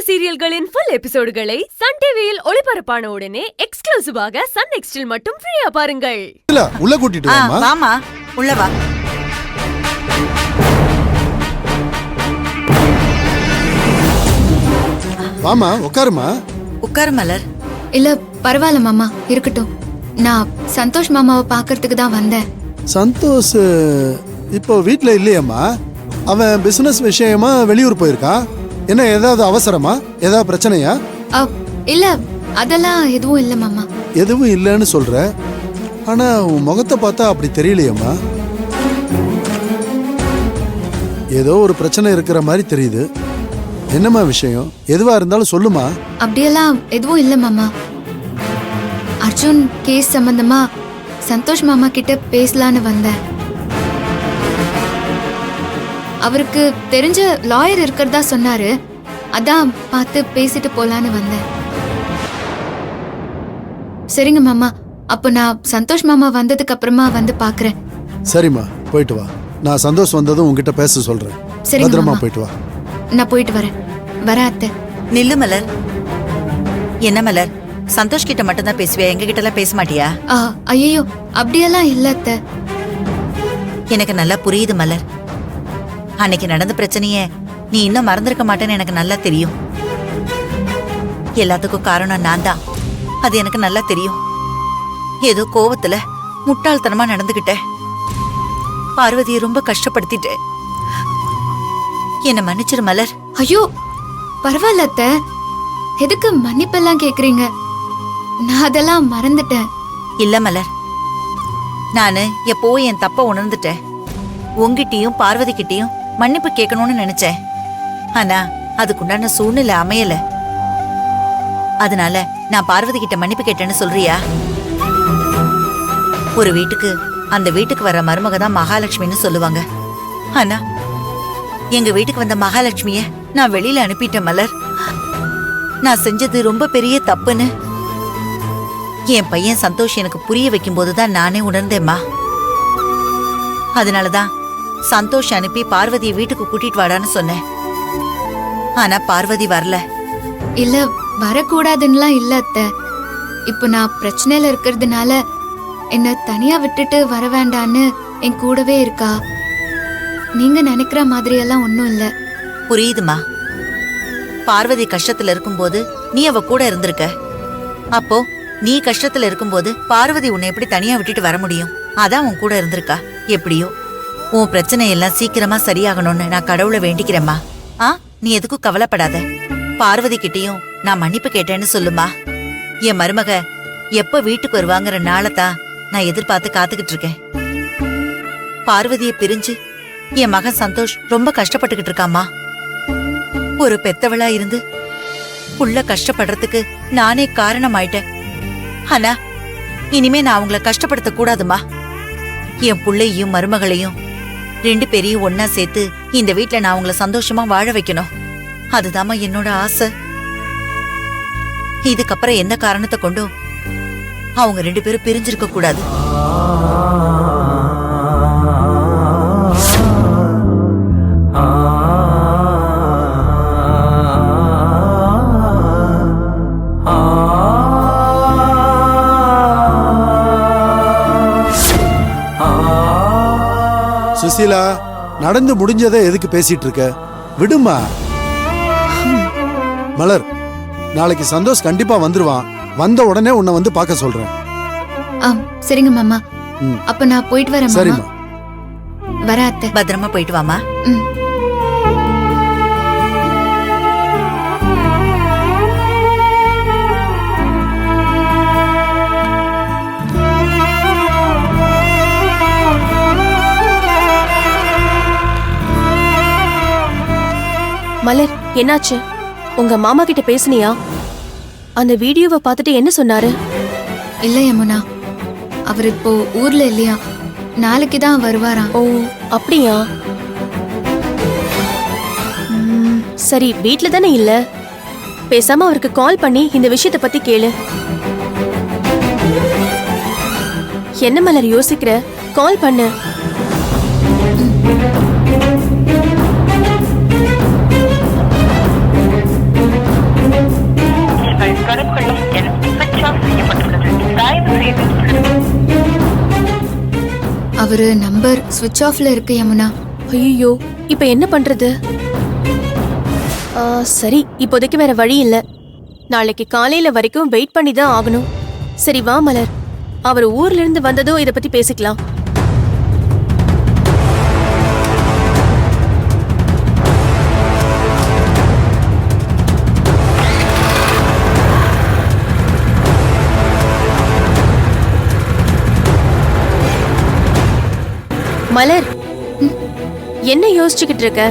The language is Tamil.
சீரியல்களின் ஃபுல் எபிசோடுகளை சன் டிவியில் ஒளிபரப்பான உடனே எக்ஸ்க்ளூசிவாக சன் நெக்ஸ்டில் மட்டும் ஃப்ரீயா பாருங்கள். இல்ல உள்ள கூட்டிட்டு வாமா. வாமா உள்ள வா. வாமா உட்காருமா. உட்காரு மலர். இல்ல பரவாயில்ல மாமா, இருக்கட்டும். நான் சந்தோஷ் மாமாவை பாக்குறதுக்கு தான் வந்தேன். சந்தோஷ் இப்போ வீட்ல இல்லையம்மா. அவன் பிசினஸ் விஷயமா வெளியூர் போயிருக்கான். என்ன ஏதாவது அவசரமா, ஏதாவது பிரச்சனையா? இல்ல அதெல்லாம் எதுவும் இல்ல மாமா. எதுவும் இல்லைன்னு சொல்ற, ஆனா உன் முகத்தை பார்த்தா அப்படி தெரியலையம்மா. ஏதோ ஒரு பிரச்சனை இருக்கிற மாதிரி தெரியுது. என்னம்மா விஷயம்? எதுவா இருந்தாலும் சொல்லுமா. அப்படியெல்லாம் எதுவும் இல்ல மாமா. அர்ஜுன் கேஸ் சம்பந்தமா சந்தோஷ் மாமா கிட்ட பேசலான்னு வந்தேன். அவருக்கு தெரிஞ்ச லாயர் இருக்கிறதா சொன்னாரு. அதான் பார்த்து பேசிட்டு போலான்னு வந்தேன். சரிங்க மாமா, அப்போ நான் சந்தோஷ் மாமா வந்ததுக்கு அப்புறமா வந்து பாக்குறேன். சரிம்மா, போயிட்டு வா. நான் சந்தோஷ் வந்ததும் உங்ககிட்ட பேச சொல்றேன். பத்திரமா போயிட்டு வா. நான் போயிட்டு வரேன். வர அத்தை. நில்லு மலர். என்ன மலர், சந்தோஷ் கிட்ட மட்டும் தான் பேசுவியா? எங்க கிட்ட எல்லாம் பேச மாட்டியா? ஐயோ அப்படியெல்லாம் இல்ல அத்தை. எனக்கு நல்லா புரியுது மலர். அன்னைக்கு நடந்த பிரச்சனைய நீ இன்னும் மறந்திருக்க மாட்டேன்னு எனக்கு நல்லா தெரியும். எல்லாத்துக்கும் காரணம் நான் தான், அது எனக்கு நல்லா தெரியும். ஏதோ கோவத்துல முட்டாள்தனமா நடந்துகிட்டேன். பார்வதியை ரொம்ப கஷ்டப்படுத்திட்டேன். என்ன மன்னிச்சிரு மலர். ஐயோ பரவாயில்ல அத்தை, எதுக்கு மன்னிப்பெல்லாம் கேக்குறீங்க? நான் அதெல்லாம் மறந்துட்டேன். இல்ல மலர், நானு எப்போ என் தப்ப உணர்ந்துட்டேன். உங்கிட்டையும் பார்வதி கிட்டையும் மன்னிப்பு கேட்கணும்னு நினைச்சேன். ஆனா அதுக்குண்டான சூழ்நிலை அமையல. அதனால நான் பார்வதி கிட்ட மன்னிப்பு கேட்டேன்னு சொல்றியா? ஒரு வீட்டுக்கு அந்த வீட்டுக்கு வர மருமக தான் மகாலட்சுமின்னு சொல்லுவாங்க. ஆனா எங்க வீட்டுக்கு வந்த மகாலட்சுமிய நான் வெளியில அனுப்பிட்டேன் மலர். நான் செஞ்சது ரொம்ப பெரிய தப்புன்னு என் பையன் சந்தோஷ் எனக்கு புரிய வைக்கும் போதுதான் நானே உணர்ந்தேம்மா. அதனாலதான் சந்தோஷ் அனுப்பி பார்வதியை வீட்டுக்கு கூட்டிட்டு வாடான்னு சொன்னேன். ஆனா பார்வதி வரல. இல்ல வரக்கூடாதுன்னுலாம் இல்ல அத்தை. இப்ப நான் பிரச்சனையில இருக்கிறதுனால என்ன தனியா விட்டுட்டு வர வேண்டான்னு என் கூடவே இருக்கா. நீங்க நினைக்கிற மாதிரி எல்லாம் ஒண்ணும் இல்ல. புரியுதுமா. பார்வதி கஷ்டத்துல இருக்கும்போது நீ அவ கூட இருந்திருக்க. அப்போ நீ கஷ்டத்துல இருக்கும்போது பார்வதி உன்னை எப்படி தனியா விட்டுட்டு வர முடியும்? அதான் உன் கூட இருந்திருக்கா. எப்படியோ உன் பிரச்சனை எல்லாம் சீக்கிரமா சரியாகணும்னு நான் கடவுளை வேண்டிக்கிறேம்மா. நீ எதுக்கும் கவலைப்படாத. பார்வதி கிட்டையும் நான் மன்னிப்பு கேட்டேன்னு சொல்லுமா. என் மருமக எப்ப வீட்டுக்கு வருவாங்கிற நாளைத்தான் நான் எதிர்பார்த்து காத்துக்கிட்டு இருக்கேன். பார்வதியை பிரிஞ்சு என் மகன் சந்தோஷ் ரொம்ப கஷ்டப்பட்டுக்கிட்டு இருக்காமா. ஒரு பெத்தவளா இருந்து புள்ள கஷ்டப்படுறதுக்கு நானே காரணம் ஆயிட்டேன். ஆனா இனிமே நான் அவங்கள கஷ்டப்படுத்த கூடாதுமா. என் புள்ளையும் மருமகளையும் ரெண்டு பேரையும் ஒன்னா சேர்த்து இந்த வீட்டுல நான் அவங்கள சந்தோஷமா வாழ வைக்கணும். அதுதாம்மா என்னோட ஆசை. இதுக்கப்புறம் எந்த காரணத்தை கொண்டும் அவங்க ரெண்டு பேரும் பிரிஞ்சிருக்க கூடாது. சுசீலா, நடந்து முடிஞ்சதை எதுக்கு பேசிட்டு இருக்க? விடுமா. மலர், நாளைக்கு சந்தோஷ் கண்டிப்பா வந்துருவான். வந்த உடனே உன்னை வந்து பார்க்க சொல்றேன். சரிங்க மாமா. அப்ப நான் போயிட்டு வரேன். சரிம்மா. வர அத்தை. பத்திரமா போயிட்டு வாமா. மலர், என்னாச்சு? உங்க மாமா கிட்ட பேசுனியா? அந்த வீடியோவை பார்த்துட்டு என்ன சொன்னாரு? இல்ல யமுனா, அவர் இப்போ ஊர்ல இல்லையா, நாளைக்கு தான் வருவாராம். ஓ அப்படியா? சரி, வீட்ல தானே இல்ல. பேசாம அவருக்கு கால் பண்ணி இந்த விஷயத்தை பத்தி கேளு. என்ன மலர் யோசிக்கிற? கால் பண்ணு. அவரு நம்பர் சுவிட்ச் ஆஃப்ல இருக்கு யமுனா. ஐயோ இப்ப என்ன பண்றது? சரி, இப்போதைக்கு வேற வழி இல்ல. நாளைக்கு காலையில வரைக்கும் வெயிட் பண்ணி தான் ஆகணும். சரி வா மலர், அவர் ஊர்ல இருந்து வந்ததும் இத பத்தி பேசிக்கலாம். மலர், என்ன யோசிச்சுக்கிட்டு இருக்க?